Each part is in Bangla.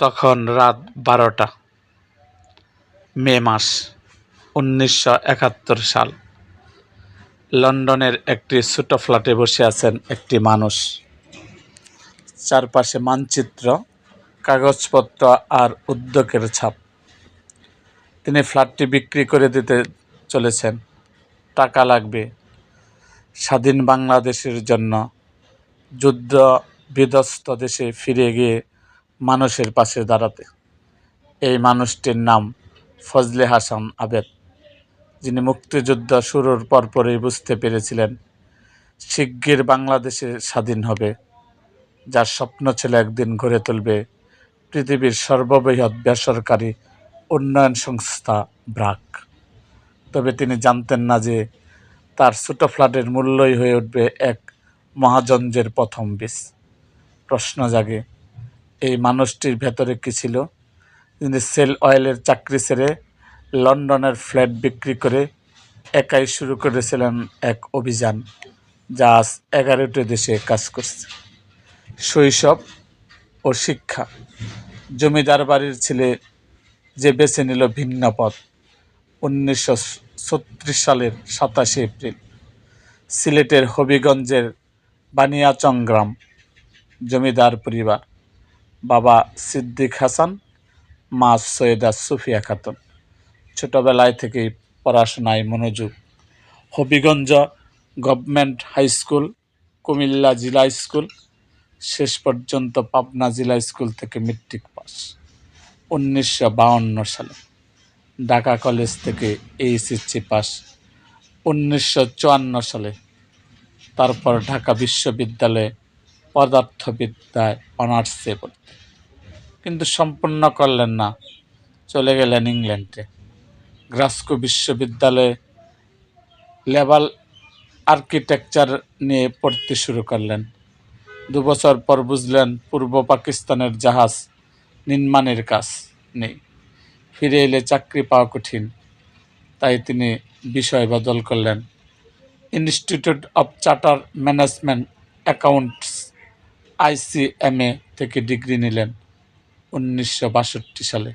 তখন রাত 12টা, মে মাস 1971 সাল। লন্ডনের একটি ছোট ফ্ল্যাটে বসে আছেন একটি মানুষ। চারপাশে মানচিত্র, কাগজপত্র আর উদ্যোগের ছাপ। তিনি ফ্ল্যাটটি বিক্রি করে দিতে চলেছেন। টাকা লাগবে স্বাধীন বাংলাদেশের জন্য, যুদ্ধ বিধ্বস্ত দেশে ফিরে গিয়ে মানুষের পাশে দাঁড়াতে। এই মানুষটির নাম ফজলে হাসান আবেদ, যিনি মুক্তিযুদ্ধ শুরুর পরপরই বুঝতে পেরেছিলেন শিগগির বাংলাদেশে স্বাধীন হবে, যার স্বপ্ন ছিল একদিন গড়ে তুলবে পৃথিবীর সর্ববৃহৎ বেসরকারি উন্নয়ন সংস্থা ব্র্যাক। তবে তিনি জানতেন না যে তার ছোট ফ্ল্যাটের মূল্যই হয়ে উঠবে এক মহাযজ্ঞের প্রথম বীজ। প্রশ্ন জাগে, এই মানুষটির ভেতরে কী ছিল? তিনি সেল অয়েলের চাকরি ছেড়ে লন্ডনের ফ্ল্যাট বিক্রি করে একাই শুরু করেছিলেন এক অভিযান, যা আজ 11টি দেশে কাজ করছে। শৈশব ও শিক্ষা। জমিদার বাড়ির ছেলে যে বেছে নিল ভিন্ন পথ। 1936 সালের 27 এপ্রিল সিলেটের হবিগঞ্জের বানিয়াচং গ্রাম। জমিদার পরিবার, বাবা সিদ্দিক হাসান, মা সৈয়দা সুফিয়া খাতুন। ছোটবেলায় থেকেই পড়াশোনায় মনোযোগ। Habiganj government high school, Comilla জিলা স্কুল, শেষ পর্যন্ত পাবনা জিলা স্কুল থেকে মেট্রিক পাস। 1952 সালে ঢাকা কলেজ থেকে এইচএসসি পাস। 1954 সালে তারপর ঢাকা বিশ্ববিদ্যালয়ে পদার্থবিদ্যায় অনার্সে পড়তে, কিন্তু সম্পূর্ণ করলেন না। চলে গেলেন ইংল্যান্ডে। গ্লাসগো বিশ্ববিদ্যালয়ে লেভাল আর্কিটেকচার নিয়ে পড়তে শুরু করলেন। 2 বছর পর বুঝলেন পূর্ব পাকিস্তানের জাহাজ নির্মাণের কাজ নেই, ফিরে এলে চাকরি পাওয়া কঠিন। তাই তিনি বিষয় বদল করলেন। Institute of charter management accounts ICMA থেকে ডিগ্রি নিলেন 1962 সালে।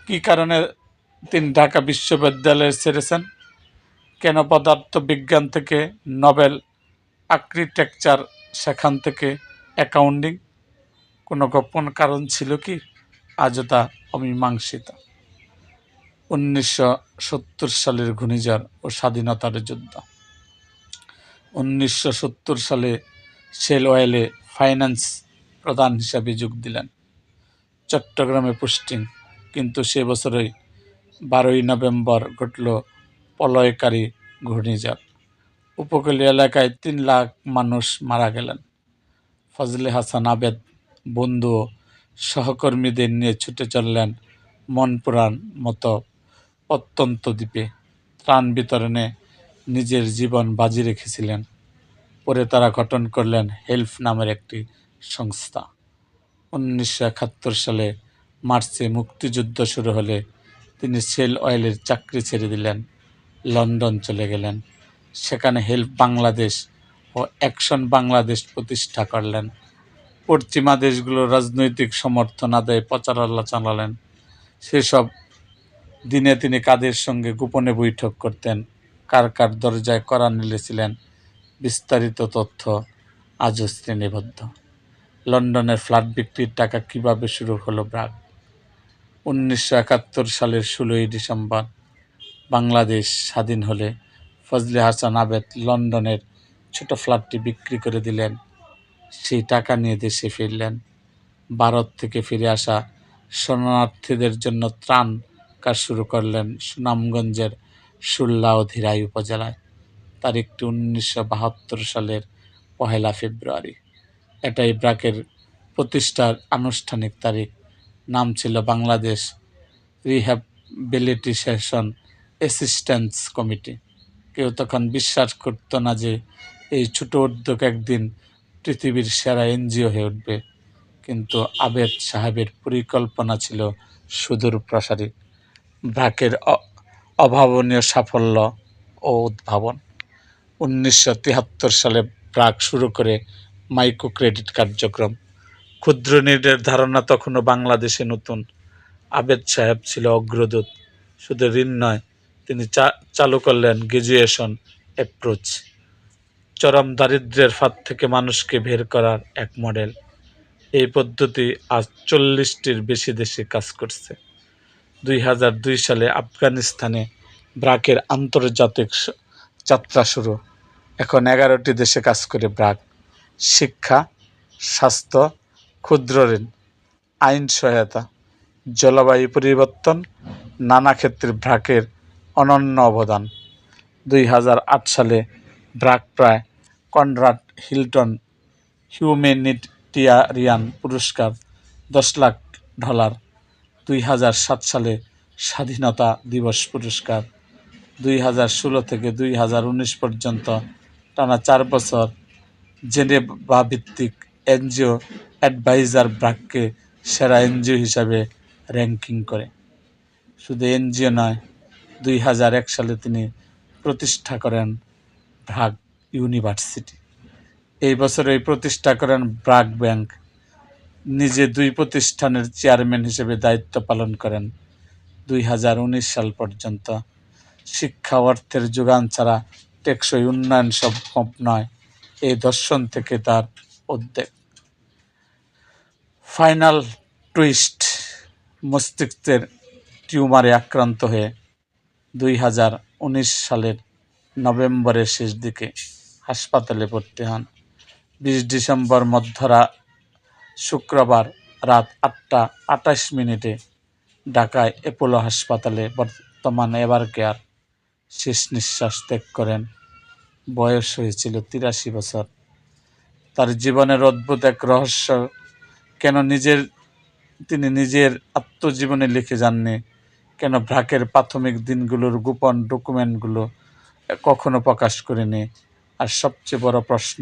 কী কারণে তিনি ঢাকা বিশ্ববিদ্যালয় ছেড়েছেন? কেন পদার্থ বিজ্ঞান থেকে নোবেল আর্কিটেকচার, সেখান থেকে অ্যাকাউন্টিং? কোনো গোপন কারণ ছিল কি? আজও তা অমীমাংসিত। 1970 সালের ঘূর্ণিঝড় ও স্বাধীনতার যুদ্ধ। 1970 সালে শেল অয়েলে ফাইন্যান্স প্রধান হিসাবে যোগ দিলেন। চট্টগ্রামে পোস্টিং, কিন্তু সে বছরই 12ই নভেম্বর ঘটল প্রলয়কারী ঘূর্ণিঝড়। উপকূলীয় এলাকায় 3 লাখ মানুষ মারা গেলেন। ফজলে হাসান আবেদ বন্ধু ও সহকর্মীদের নিয়ে ছুটে চললেন মনপুরার মতো প্রত্যন্ত দ্বীপে। ত্রাণ বিতরণে নিজের জীবন বাজি রেখেছিলেন। পরে তারা গঠন করলেন হেল্প নামের একটি সংস্থা। 1971 সালে মার্চে মুক্তিযুদ্ধ শুরু হলে তিনি শেল অয়েলের চাকরি ছেড়ে দিলেন, লন্ডন চলে গেলেন। সেখানে হেল্প বাংলাদেশ ও অ্যাকশন বাংলাদেশ প্রতিষ্ঠা করলেন। পশ্চিমা দেশগুলোর রাজনৈতিক সমর্থন আদায়ে প্রচারণা চালালেন। সেসব দিনে তিনি কাদের সঙ্গে গোপনে বৈঠক করতেন, কার কার দরজায় কড়া নেড়েছিলেন, বিস্তারিত তথ্য আজও শ্রেণীবদ্ধ। লন্ডনের ফ্ল্যাট বিক্রির টাকা কিভাবে শুরু হলো ব্র্যাক? 1971 সালের 16ই ডিসেম্বর বাংলাদেশ স্বাধীন হলে ফজলে হাসান আবেদ লন্ডনের ছোট ফ্ল্যাটটি বিক্রি করে দিলেন। সেই টাকা নিয়ে দেশে ফিরলেন। ভারত থেকে ফিরে আসা শরণার্থীদের জন্য ত্রাণ কাজ শুরু করলেন সুনামগঞ্জের সুরলা ও ধীরাই উপজেলায়। তারিখটি 1972 সালের 1 ফেব্রুয়ারি। এটাই ব্র্যাকের প্রতিষ্ঠার আনুষ্ঠানিক তারিখ। নাম ছিল বাংলাদেশ রিহ্যাবিলিটেশন অ্যাসিস্ট্যান্স কমিটি। কেউ তখন বিশ্বাস করত না যে এই ছোট উদ্যোগ একদিন পৃথিবীর সেরা NGO হয়ে উঠবে, কিন্তু আবেদ সাহেবের পরিকল্পনা ছিল সুদূর প্রসারী। ব্র্যাকের অভাবনীয় সাফল্য ও উদ্ভাবন। 1973 সালে ব্র্যাক শুরু করে মাইক্রো ক্রেডিট কার্যক্রম। ক্ষুদ্র ঋণের ধারণা তখনও বাংলাদেশে নতুন। আবেদ সাহেব ছিল অগ্রদূত। শুধু ঋণ নয়, তিনি চালু করলেন গ্র্যাজুয়েশন অ্যাপ্রোচ, চরম দারিদ্র্যের ফাঁদ থেকে মানুষকে বের করার এক মডেল। এই পদ্ধতি আজ 40টির বেশি দেশে কাজ করছে। 2002 সালে আফগানিস্তানে ব্র্যাকের আন্তর্জাতিক যাত্রা শুরু। এখন 11টি দেশে কাজ করে ব্র্যাক। শিক্ষা, স্বাস্থ্য, ক্ষুদ্র ঋণ, আইন সহায়তা, জলবায়ু পরিবর্তন, নানা ক্ষেত্রে ব্র্যাকের অনন্য অবদান। 2008 সালে ব্র্যাক প্রায় কনরাড হিল্টন হিউম্যানিটেরিয়ান পুরস্কার $10 লাখ। 2007 সালে স্বাধীনতা দিবস পুরস্কার। 2016 থেকে 2019 পর্যন্ত টানা 4 বছর জেনেভা ভিত্তিক এনজিও অ্যাডভাইজার ব্র্যাককে সেরা এনজিও হিসাবে র্যাঙ্কিং করে। শুধু এনজিও নয়, 2001 সালে তিনি প্রতিষ্ঠা করেন ব্র্যাক ইউনিভার্সিটি। এই বছরই প্রতিষ্ঠা করেন ব্র্যাক ব্যাংক। নিজে 2 প্রতিষ্ঠানের চেয়ারম্যান হিসেবে দায়িত্ব পালন করেন 2019 সাল পর্যন্ত। শিক্ষা অর্থের যোগান ছাড়া টেকসই উন্নয়ন সম্ভব নয়, এই দর্শন থেকে তার উদ্বেগ। ফাইনাল টুইস্ট, মস্তিষ্কের টিউমারে আক্রান্ত হয়ে 2019 সালের নভেম্বরের শেষ দিকে হাসপাতালে ভর্তি হন। 20 ডিসেম্বর শুক্রবার রাত 8:28 ঢাকায় অ্যাপোলো হাসপাতালে বর্তমান এভার কেয়ার শেষ নিঃশ্বাস ত্যাগ করেন। বয়স হয়েছিল 83 বছর। তার জীবনের অদ্ভুত এক রহস্য, কেন তিনি নিজের আত্মজীবনে লিখে যাননি, কেন ব্র্যাকের প্রাথমিক দিনগুলোর গোপন ডকুমেন্টগুলো কখনো প্রকাশ করেনি, আর সবচেয়ে বড় প্রশ্ন,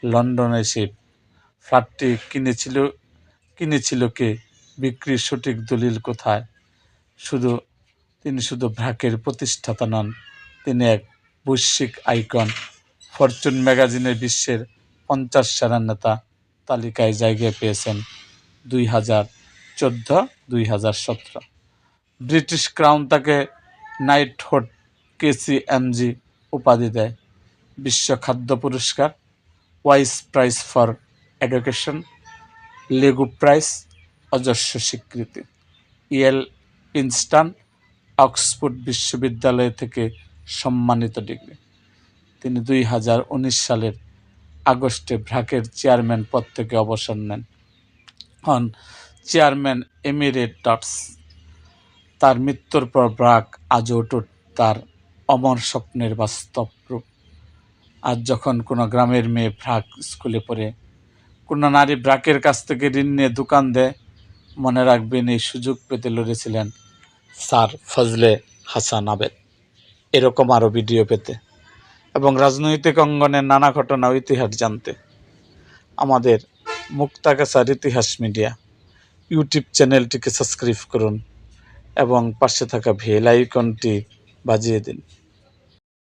লন্ডনে সেই ফ্ল্যাটটি কিনেছিল কে, বিক্রির সঠিক দলিল কোথায়? তিনি শুধু ব্র্যাকের প্রতিষ্ঠাতা নন, তিনি এক বৈশ্বিক আইকন। ফরচুন ম্যাগাজিনের বিশ্বের 50 সেরা নেতা তালিকায় জায়গা পেয়েছেন 2014-2017। ব্রিটিশ ক্রাউন তাকে নাইটহুড KCMG উপাধি দেয়। বিশ্ব খাদ্য পুরস্কার, ওয়াইস prize for education, Lego prize, অজস্র স্বীকৃতি। ইয়েল, প্রিন্সটন, অক্সফোর্ড বিশ্ববিদ্যালয় থেকে সম্মানিত ডিগ্রি। তিনি 2019 সালের আগস্টে ব্র্যাকের চেয়ারম্যান পদ থেকে অবসর হন চেয়ারম্যান এমিরেটাস। তার মৃত্যুর পর ব্র্যাক আজও অটুট, তার অমর স্বপ্নের বাস্তব রূপ। আজ যখন কোনো গ্রামের মেয়ে ব্র্যাক স্কুলে পড়ে, কোনো নারী ব্র্যাকের কাছ থেকে ঋণ নিয়ে দোকান দেয়, মনে রাখবেন এই সুযোগ পেতে লড়েছিলেন স্যার ফজলে হাসান আবেদ। এরকম আরও ভিডিও পেতে এবং রাজনৈতিক অঙ্গনের নানা ঘটনা ও ইতিহাস জানতে আমাদের মুক্তাগাছার ইতিহাস মিডিয়া ইউটিউব চ্যানেলটিকে সাবস্ক্রাইব করুন এবং পাশে থাকা বেল আইকনটি বাজিয়ে দিন।